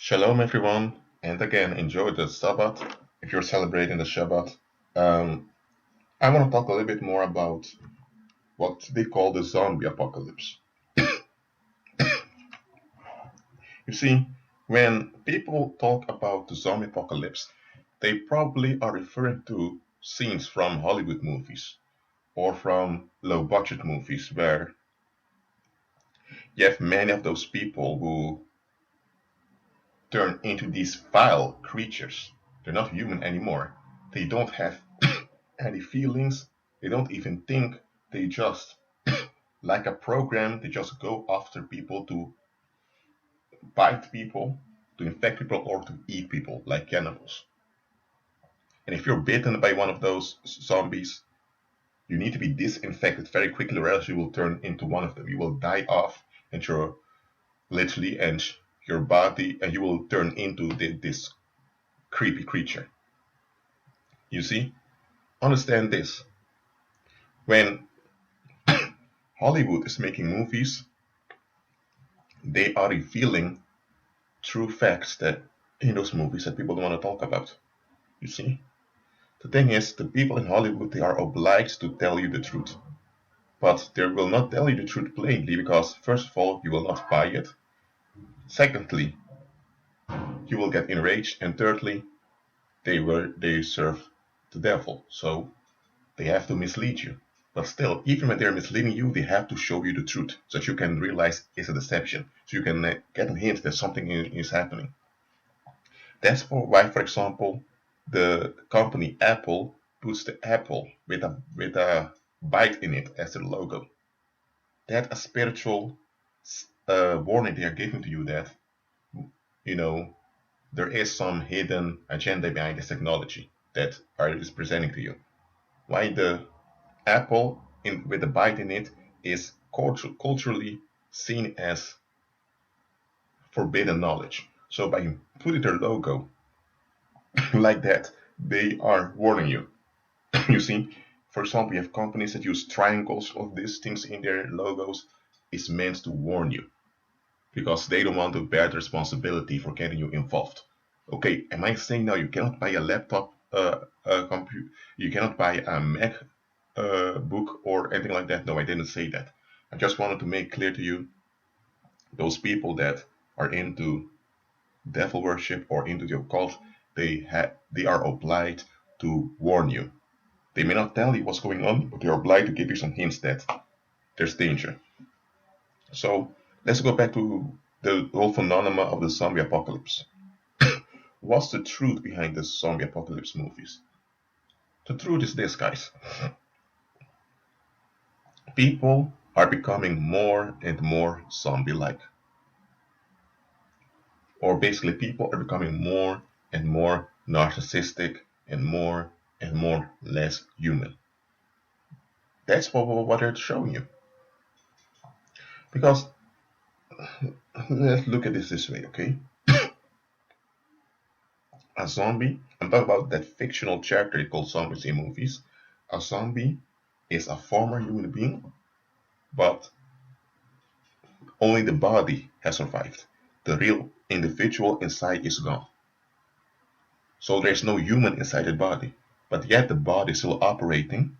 Shalom, everyone, and again, enjoy the Sabbath if you're celebrating the Shabbat. Um, I want to talk a little bit more about what they call the zombie apocalypse. You see, when people talk about the zombie apocalypse, they probably are referring to scenes from Hollywood movies or from low budget movies where you have many of those people who turn into these vile creatures. They're not human anymore. They don't have any feelings. They don't even think. They just, like a program, they just go after people to bite people, to infect people, or to eat people like cannibals. And if you're bitten by one of those zombies, you need to be disinfected very quickly, or else you will turn into one of them. You will die off, and your literally, and your body, and you will turn into this creepy creature. You see? Understand this. When Hollywood is making movies, they are revealing true facts that in those movies that people don't want to talk about. You see? The thing is, the people in Hollywood, they are obliged to tell you the truth. But they will not tell you the truth plainly because, first of all, you will not buy it. Secondly, you will get enraged. And thirdly, they serve the devil. So they have to mislead you. But still, even when they're misleading you, they have to show you the truth so that you can realize it's a deception. So you can get a hint that something is happening. That's why, for example, the company Apple puts the apple with a bite in it as their logo. That's a spiritual warning they are giving to you that, you know, there is some hidden agenda behind this technology that is presenting to you. Why the apple with a bite in it is culturally seen as forbidden knowledge. So by putting their logo like that, they are warning you. You see, for example, you have companies that use triangles of these things in their logos. It's meant to warn you because they don't want to bear the responsibility for getting you involved. Okay, am I saying now you cannot buy a laptop, computer, you cannot buy a Mac book or anything like that? No, I didn't say that. I just wanted to make clear to you those people that are into devil worship or into the occult, they are obliged to warn you. They may not tell you what's going on, but they are obliged to give you some hints that there's danger. So let's go back to the whole phenomenon of the zombie apocalypse. What's the truth behind the zombie apocalypse movies? The truth is this, guys. People are becoming more and more zombie-like. Or basically, people are becoming more and more narcissistic and more less human. That's what they're showing you. Because let's look at this way, okay? A zombie, I'm talking about that fictional character called zombies in movies. A zombie is a former human being, but only the body has survived. The real individual inside is gone. So there's no human inside the body, but yet the body is still operating,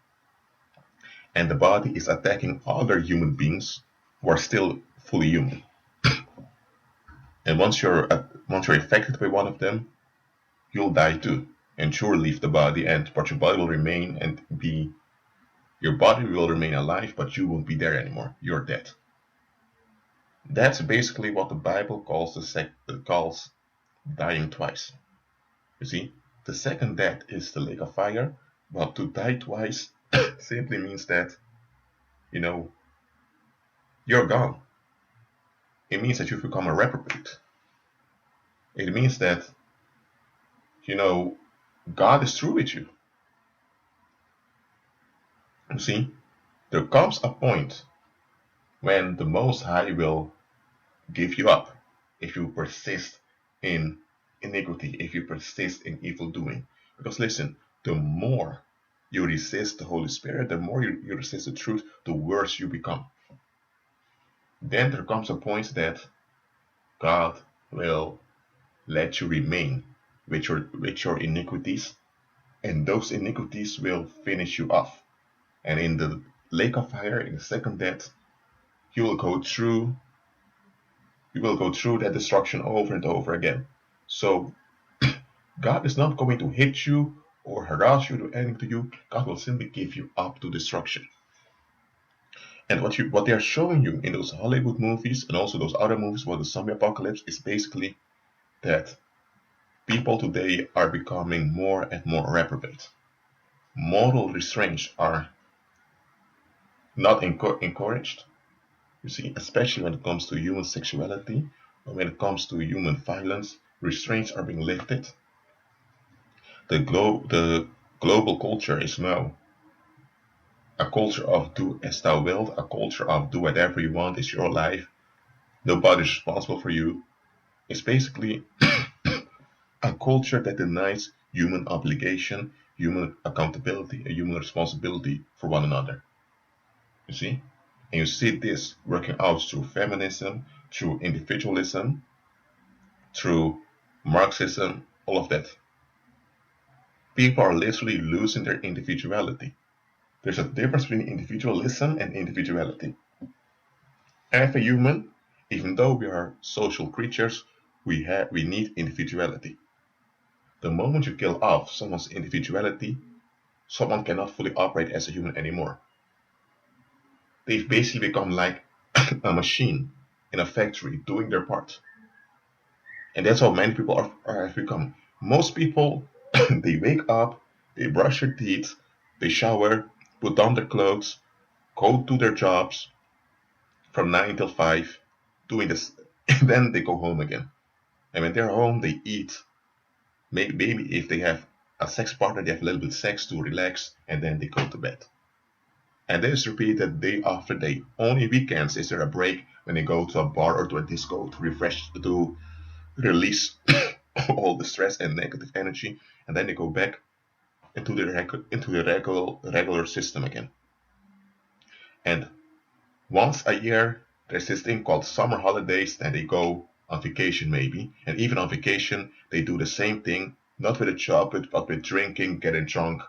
and the body is attacking other human beings who are still fully human. And once you're affected by one of them, you'll die too, and sure leave the body, but your body will remain your body will remain alive, but you won't be there anymore. You're dead. That's basically what the Bible calls dying twice. You see, the second death is the lake of fire, but to die twice simply means that, you're gone. It means that you've become a reprobate. It means that, God is through with you. You see, there comes a point when the Most High will give you up if you persist in iniquity, if you persist in evil doing. Because listen, the more you resist the Holy Spirit, the more you resist the truth, the worse you become. Then there comes a point that God will let you remain with your iniquities, and those iniquities will finish you off. And in the lake of fire, in the second death, you will go through that destruction over and over again. So God is not going to hit you or harass you, do anything to you. God will simply give you up to destruction. And what they are showing you in those Hollywood movies and also those other movies about the zombie apocalypse is basically that people today are becoming more and more reprobate. Moral restraints are not encouraged. You see, especially when it comes to human sexuality, or when it comes to human violence, restraints are being lifted. The global culture is now a culture of do as thou wilt, a culture of do whatever you want, it's your life, nobody's responsible for you. It's basically a culture that denies human obligation, human accountability, and human responsibility for one another. You see? And you see this working out through feminism, through individualism, through Marxism, all of that. People are literally losing their individuality. There's a difference between individualism and individuality. As a human, even though we are social creatures, we need individuality. The moment you kill off someone's individuality, someone cannot fully operate as a human anymore. They've basically become like a machine in a factory doing their part. And that's how many people have become. Most people, they wake up, they brush their teeth, they shower, put on their clothes, go to their jobs from 9 till 5, doing this, and then they go home again. And when they're home, they eat. Maybe if they have a sex partner, they have a little bit of sex to relax, and then they go to bed. And this is repeated day after day. Only weekends is there a break when they go to a bar or to a disco to refresh, to release all the stress and negative energy, and then they go back into the regular system again. And once a year, there's this thing called summer holidays, and they go on vacation maybe. And even on vacation, they do the same thing, not with a job, but with drinking, getting drunk,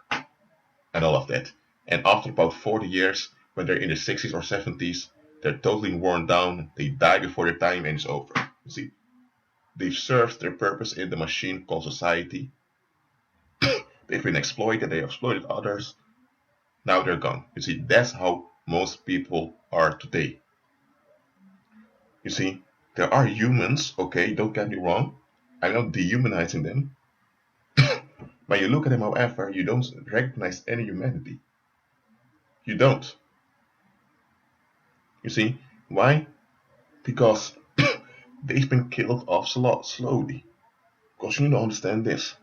and all of that. And after about 40 years, when they're in their 60s or 70s, they're totally worn down, they die before their time and it's over. You see, they've served their purpose in the machine called society. They've been exploited, they exploited others. Now they're gone. You see, that's how most people are today. You see, there are humans, okay, don't get me wrong. I'm not dehumanizing them. When you look at them, however, you don't recognize any humanity. You don't. You see, why? Because they've been killed off slowly. Because you need to understand this.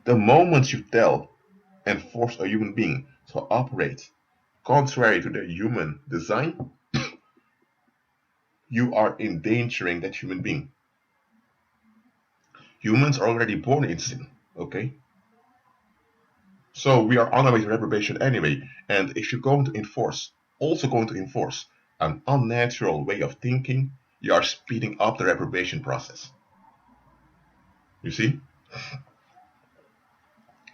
The moment you tell and force a human being to operate contrary to their human design, you are endangering that human being. Humans are already born in sin, okay? So we are on our way to reprobation anyway. And if you're going to enforce an unnatural way of thinking, you are speeding up the reprobation process. You see?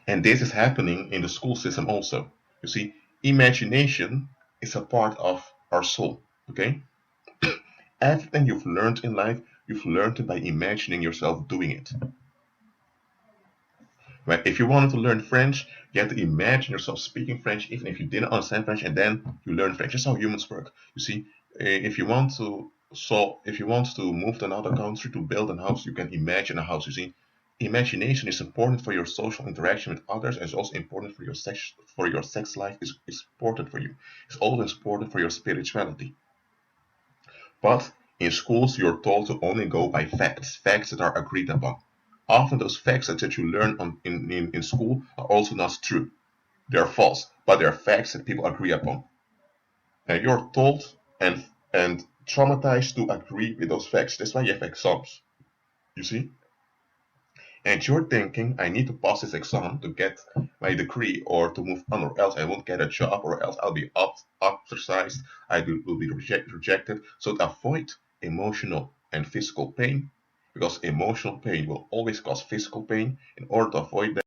And this is happening in the school system also. You see, imagination is a part of our soul, okay? Everything you've learned in life, you've learned it by imagining yourself doing it. Right? If you wanted to learn French, you have to imagine yourself speaking French, even if you didn't understand French, and then you learn French. That's how humans work. You see, if you want to move to another country to build a house, you can imagine a house. You see, imagination is important for your social interaction with others, and it's also important for your sex life. It's important for you. It's also important for your spirituality. But in schools, you're told to only go by facts that are agreed upon. Often those facts that you learn in school are also not true. They are false, but they are facts that people agree upon. And you're told and traumatized to agree with those facts. That's why you have exams. You see? And you're thinking, I need to pass this exam to get my degree or to move on, or else I won't get a job, or else I'll be ostracized, will be rejected. So to avoid emotional and physical pain, because emotional pain will always cause physical pain. In order to avoid that,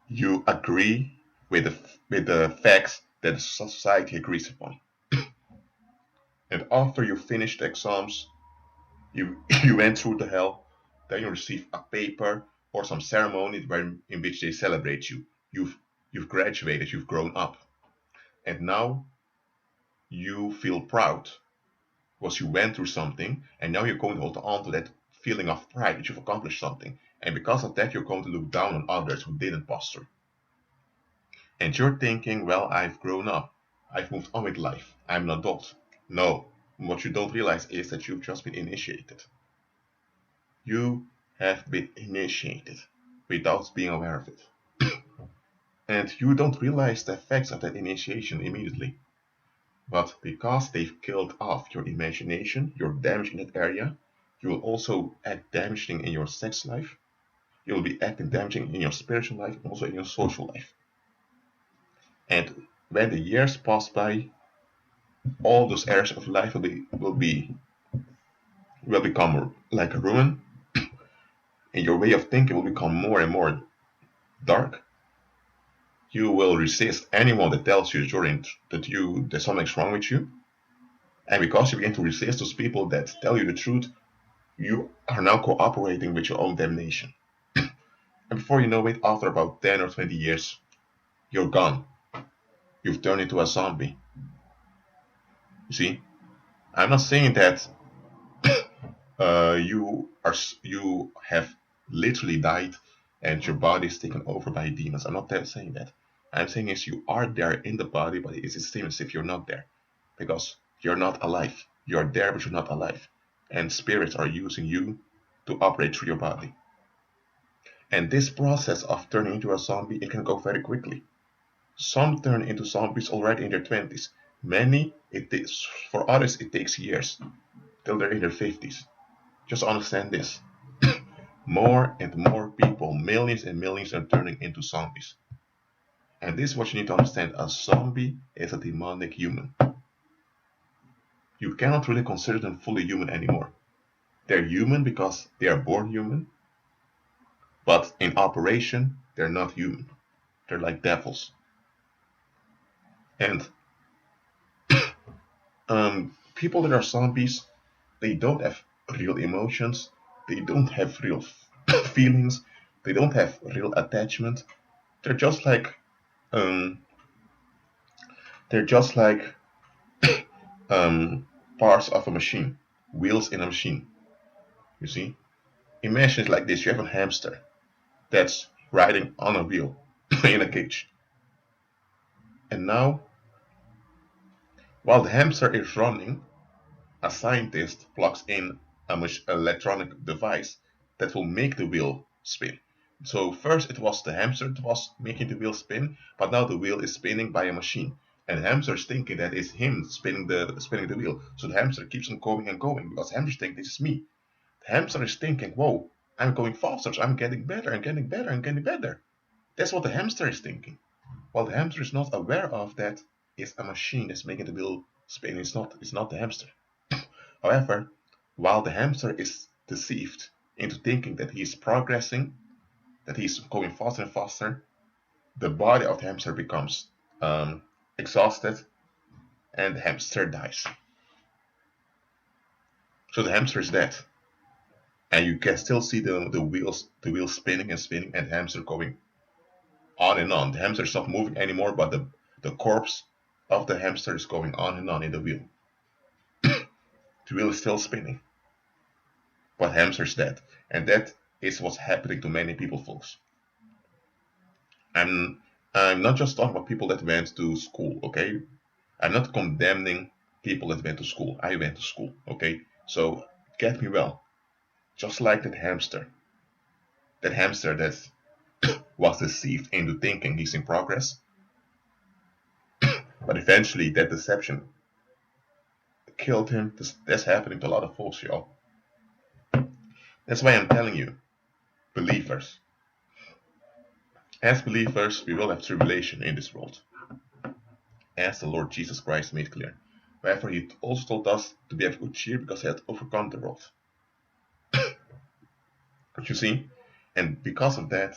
you agree with the facts that the society agrees upon. And after you finish the exams, you went through the hell, then you receive a paper or some ceremony in which they celebrate you. You've graduated, you've grown up. And now you feel proud because you went through something, and now you're going to hold on to that feeling of pride that you've accomplished something. And because of that, you're going to look down on others who didn't pass through. And you're thinking, well, I've grown up. I've moved on with life. I'm an adult. No, what you don't realize is that you've just been initiated. You have been initiated without being aware of it. And you don't realize the effects of that initiation immediately. But because they've killed off your imagination, you're damaged in that area, you will also act damaging in your sex life, you will be acting damaging in your spiritual life and also in your social life. And when the years pass by, all those areas of life will become like a ruin, and your way of thinking will become more and more dark. You will resist anyone that tells you that something's wrong with you. And because you begin to resist those people that tell you the truth, you are now cooperating with your own damnation. And before you know it, after about 10 or 20 years, you're gone. You've turned into a zombie. You see, I'm not saying that you have literally died and your body is taken over by demons. I'm not saying that. I'm saying is you are there in the body, but it's the same as if you're not there, because you're not alive. You're there, but you're not alive, and spirits are using you to operate through your body. And this process of turning into a zombie, it can go very quickly. Some turn into zombies already in their 20s. For others, it takes years, till they're in their 50s. Just understand this. More and more people, millions and millions, are turning into zombies. And this is what you need to understand. A zombie is a demonic human. You cannot really consider them fully human anymore. They're human because they are born human, but in operation, they're not human. They're like devils. And people that are zombies, they don't have real emotions, they don't have real feelings, they don't have real attachment. They're just like um, they're just like parts of a machine, wheels in a machine. You see? Imagine it like this: you have a hamster that's riding on a wheel in a cage, and now, while the hamster is running, a scientist plugs in an electronic device that will make the wheel spin. So first it was the hamster that was making the wheel spin, but now the wheel is spinning by a machine. And the hamster is thinking that it's him spinning the wheel. So the hamster keeps on going and going because the hamster thinks this is me. The hamster is thinking, whoa, I'm going faster, so I'm getting better and getting better and getting better. That's what the hamster is thinking. While the hamster is not aware of that, it's a machine that's making the wheel spin. It's not the hamster. However, while the hamster is deceived into thinking that he is progressing, that he's going faster and faster, the body of the hamster becomes exhausted and the hamster dies. So the hamster is dead. And you can still see the wheels spinning and spinning and the hamster going on and on. The hamster is not moving anymore, but the corpse of the hamster is going on and on in the wheel. The wheel is still spinning. But hamster is dead. And that is what's happening to many people, folks. I'm not just talking about people that went to school, okay? I'm not condemning people that went to school. I went to school, okay? So get me well. Just like that hamster that was deceived into thinking he's in progress, but eventually that deception killed him. That's happening to a lot of folks, y'all. That's why I'm telling you, believers. As believers, we will have tribulation in this world, as the Lord Jesus Christ made clear. Wherefore, he also told us to be of good cheer because he had overcome the world. You see? And because of that,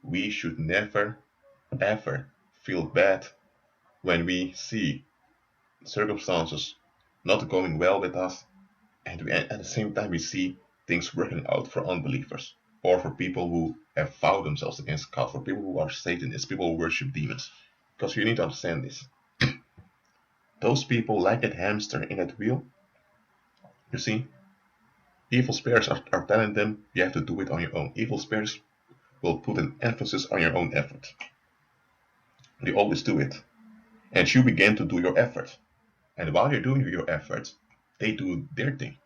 we should never, ever feel bad when we see circumstances not going well with us, and at the same time we see things working out for unbelievers or for people who have vowed themselves against God, for people who are Satanists, people who worship demons. Because you need to understand this. Those people, like that hamster in that wheel, you see, evil spirits are telling them you have to do it on your own. Evil spirits will put an emphasis on your own effort. They always do it. And you begin to do your effort. And while you're doing your effort, they do their thing.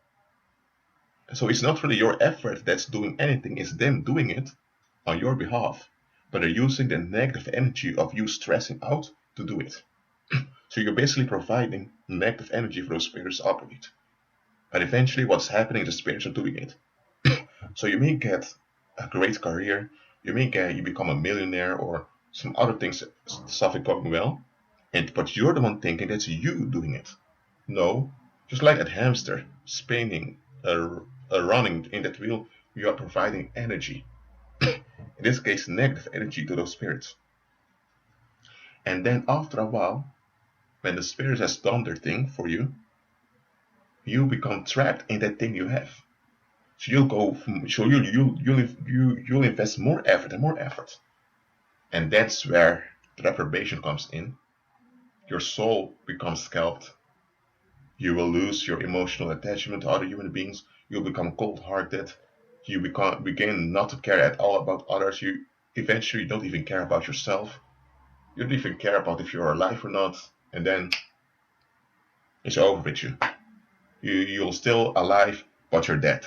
So it's not really your effort that's doing anything, it's them doing it on your behalf. But they're using the negative energy of you stressing out to do it. So you're basically providing negative energy for those spirits to operate. But eventually what's happening is the spirits are doing it. So you may get a great career, you become a millionaire or some other things, stuff is going well, but you're the one thinking that's you doing it. No, just like that hamster spinning, running in that wheel, you are providing energy. In this case, negative energy to those spirits. And then after a while, when the spirit has done their thing for you, you become trapped in that thing you have. So you'll invest more effort and more effort. And that's where the reprobation comes in. Your soul becomes scalped. You will lose your emotional attachment to other human beings. You'll become cold-hearted. You begin not to care at all about others. You eventually don't even care about yourself. You don't even care about if you're alive or not. And then it's over with you. You're still alive, but you're dead.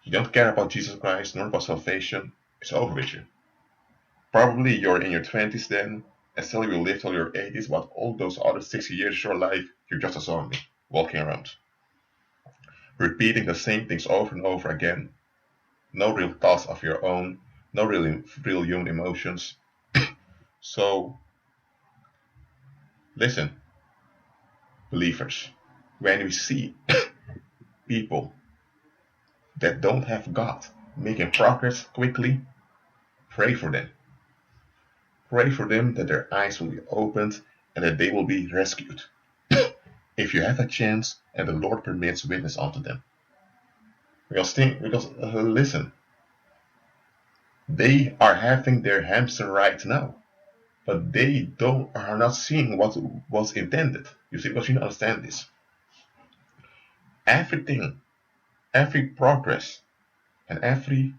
You don't care about Jesus Christ nor about salvation. It's over with you. Probably you're in your 20s then, and still you will live till your 80s, but all those other 60 years of your life, you're just a zombie, walking around. Repeating the same things over and over again. No real thoughts of your own, no real human emotions. So, listen, believers, when we see people that don't have God making progress quickly, pray for them. Pray for them that their eyes will be opened and that they will be rescued. If you have a chance and the Lord permits, witness unto them. Listen, they are having their hamster right now, but they are not seeing what was intended. You see, because you understand this. Everything, every progress, and every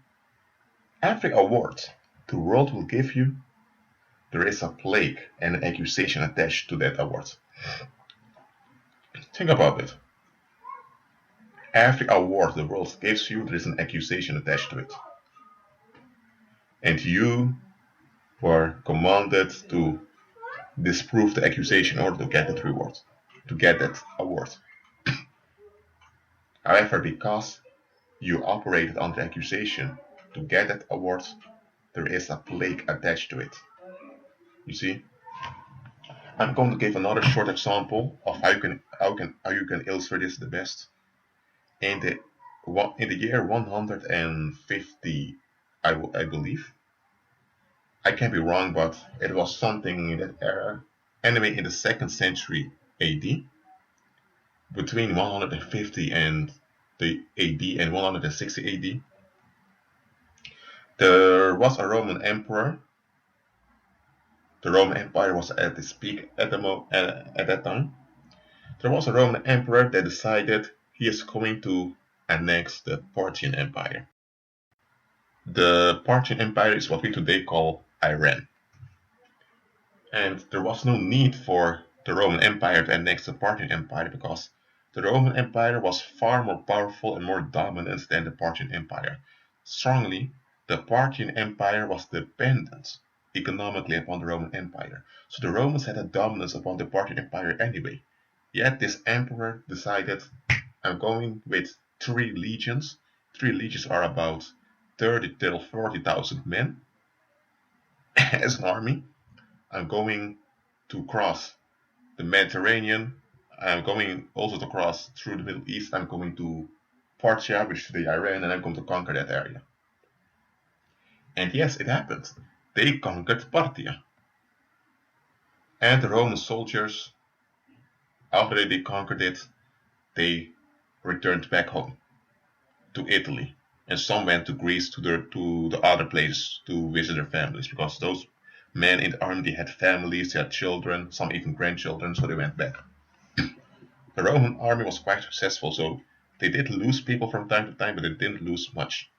award the world will give you, there is a plague and an accusation attached to that award. Think about it. Every award the world gives you, there is an accusation attached to it. And you were commanded to disprove the accusation in order to get that reward, to get that award. However, because you operated under accusation to get that award, there is a plague attached to it. You see? I'm going to give another short example of how you can illustrate this the best. In the year 150, I believe. I can be wrong, but it was something in that era. Anyway, in the 2nd century AD, between 150 and the AD and 160 AD, there was a Roman emperor. The Roman Empire was at its peak at that time. There was a Roman emperor that decided he is going to annex the Parthian Empire. The Parthian Empire is what we today call Iran. And there was no need for the Roman Empire to annex the Parthian Empire because the Roman Empire was far more powerful and more dominant than the Parthian Empire. Strongly, the Parthian Empire was dependent economically upon the Roman Empire. So the Romans had a dominance upon the Parthian Empire anyway. Yet this emperor decided, I'm going with 3 legions. 3 legions are about 30 till 40,000 men as an army. I'm going to cross the Mediterranean. I'm going also to cross through the Middle East. I'm going to Parthia, which today Iran, and I'm going to conquer that area. And yes, it happened. They conquered Parthia. And the Roman soldiers, after they conquered it, they returned back home to Italy. And some went to Greece to the other places to visit their families, because those men in the army, they had families, they had children, some even grandchildren, so they went back. The Roman army was quite successful, so they did lose people from time to time, but they didn't lose much.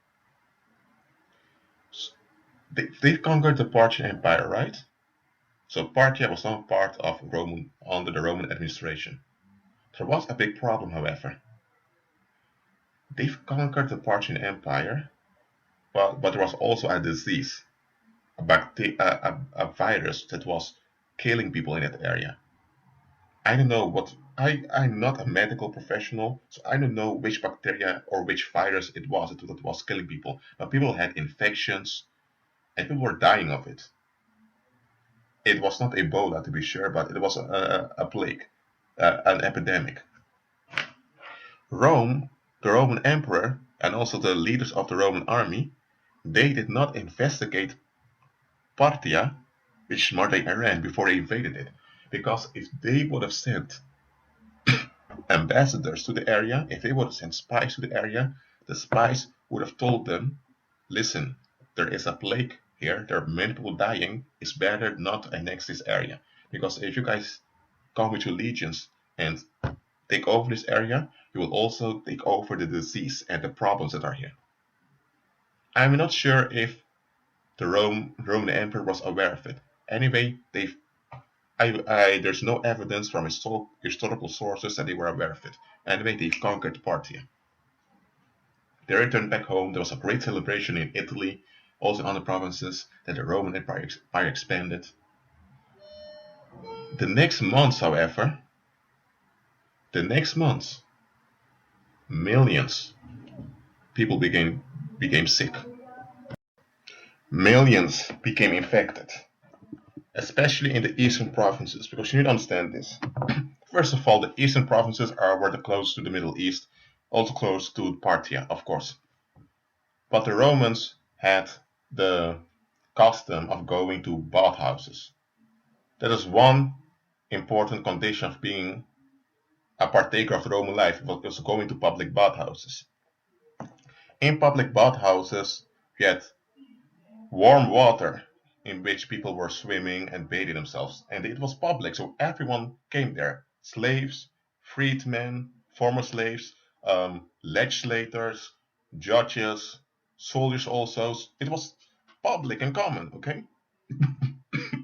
They conquered the Parthian Empire, right? So Parthia was not part of Roman under the Roman administration. There was a big problem, however. They've conquered the Parthian Empire, but there was also a disease, a virus that was killing people in that area. I don't know what. I'm not a medical professional, so I don't know which bacteria or which virus it was that was killing people. But people had infections, and people were dying of it. It was not Ebola, to be sure, but it was a plague, an epidemic. Rome, the Roman emperor, and also the leaders of the Roman army, they did not investigate Parthia, which is modern-day Iran, before they invaded it. Because if they would have sent ambassadors to the area, if they would have sent spies to the area, the spies would have told them, listen, there is a plague here, there are many people dying, it's better not to annex this area. Because if you guys come with your legions and take over this area, you will also take over the disease and the problems that are here. I'm not sure if the Roman Emperor was aware of it. Anyway, there's no evidence from historical sources that they were aware of it. Anyway, they conquered Parthia. They returned back home. There was a great celebration in Italy, also in other provinces, that the Roman Empire expanded. The next months, however, millions people became sick. Millions became infected, especially in the eastern provinces, because you need to understand this. First of all, the eastern provinces were the closest to the Middle East, also close to Parthia, of course. But the Romans had the custom of going to bathhouses. That is one important condition of being a partaker of the Roman life, was going to public bathhouses. In public bathhouses, you had warm water in which people were swimming and bathing themselves, and it was public, so everyone came there. Slaves, freedmen, former slaves, legislators, judges, soldiers also. It was public and common, okay?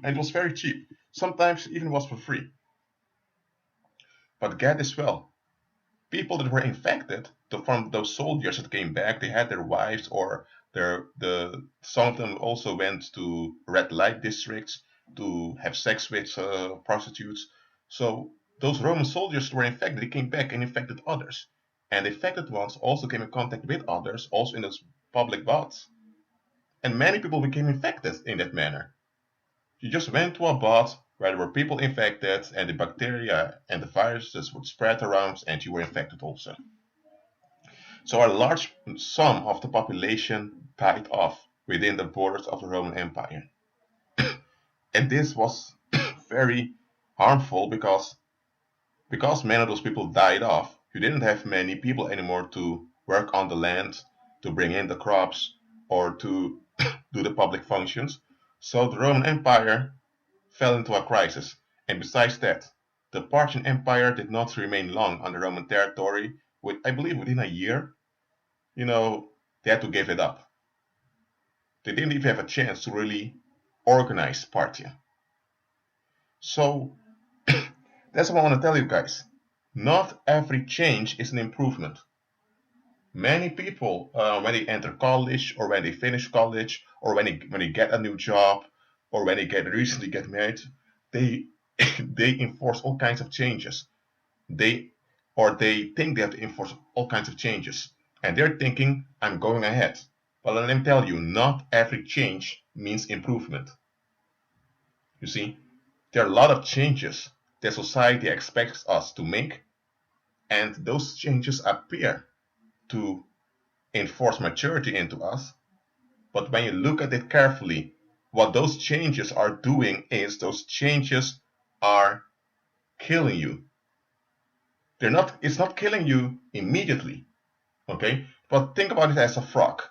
And it was very cheap. Sometimes it even was for free. But get this well, people that were infected from those soldiers that came back, they had their wives, or some of them also went to red light districts to have sex with prostitutes. So those Roman soldiers were infected. They came back and infected others, and the infected ones also came in contact with others, also in those public baths, and many people became infected in that manner. You just went to a bath where there were people infected, and the bacteria and the viruses would spread around, and you were infected also. So a large sum of the population died off within the borders of the Roman Empire. And this was very harmful because many of those people died off. You didn't have many people anymore to work on the land, to bring in the crops, or to do the public functions. So the Roman Empire fell into a crisis. And besides that, the Parthian Empire did not remain long on the Roman territory. I believe within a year, they had to give it up. They didn't even have a chance to really organize Parthia. So that's what I want to tell you guys. Not every change is an improvement. Many people, when they enter college, or when they finish college, or when they get a new job, or when they recently get married, they they enforce all kinds of changes. They think they have to enforce all kinds of changes, and they're thinking, I'm going ahead. But let me tell you, not every change means improvement. You see, there are a lot of changes that society expects us to make, and those changes appear to enforce maturity into us. But when you look at it carefully, what those changes are doing is those changes are killing you. It's not killing you immediately, okay? But think about it as a frog.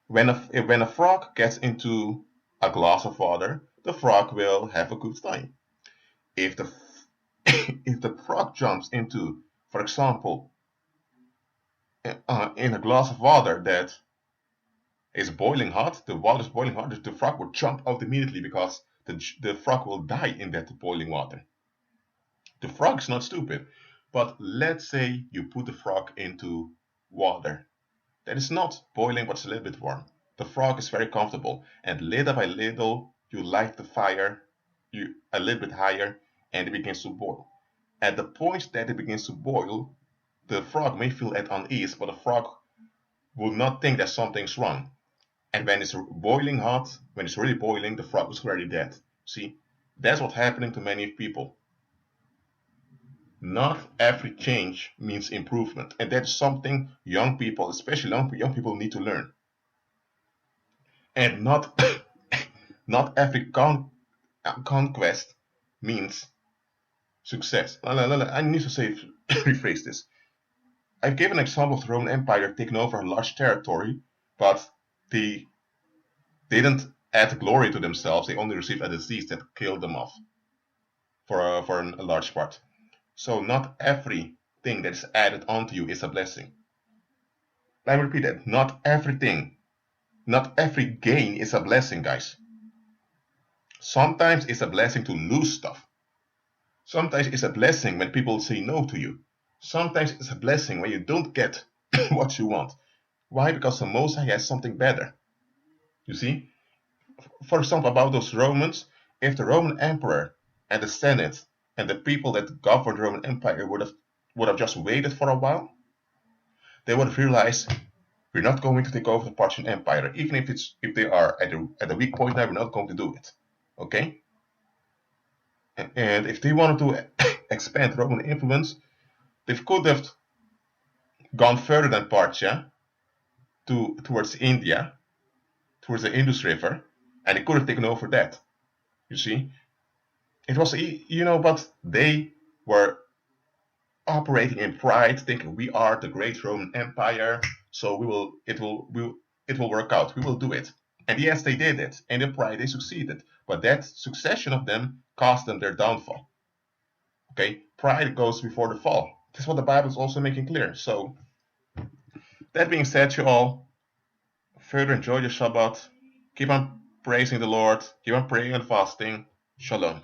When a frog gets into a glass of water, the frog will have a good time. If the if the frog jumps into, for example, in a glass of water that is boiling hot, the water is boiling hot, the frog will jump out immediately because the frog will die in that boiling water. The frog is not stupid, but let's say you put the frog into water that is not boiling but it's a little bit warm. The frog is very comfortable, and little by little you light the fire a little bit higher and it begins to boil. At the point that it begins to boil, the frog may feel at unease, but the frog will not think that something's wrong. And when it's boiling hot, when it's really boiling, the frog is already dead. See, that's what's happening to many people. Not every change means improvement, and that's something young people, especially young people, need to learn. And not not every conquest means success. I need to say rephrase this. I've given an example of the Roman Empire taking over a large territory, but they didn't add glory to themselves. They only received a disease that killed them off for a large part. So not everything that is added onto you is a blessing. Let me repeat that. Not everything, not every gain is a blessing, guys. Sometimes it's a blessing to lose stuff. Sometimes it's a blessing when people say no to you. Sometimes it's a blessing when you don't get what you want. Why? Because the Most High has something better. You see? For example, about those Romans, if the Roman Emperor and the Senate and the people that governed the Roman Empire would have just waited for a while, they would have realized we're not going to take over the Parthian Empire, even if they are at a weak point now, we're not going to do it. Okay? And if they wanted to expand Roman influence, they could have gone further than Parthia towards India, towards the Indus River, and they could have taken over that. You see? It was, but they were operating in pride, thinking we are the great Roman Empire, so it will work out. We will do it. And yes, they did it. And in pride, they succeeded. But that succession of them caused them their downfall. Okay? Pride goes before the fall. That's what the Bible is also making clear. So, that being said, you all, further enjoy your Shabbat. Keep on praising the Lord. Keep on praying and fasting. Shalom.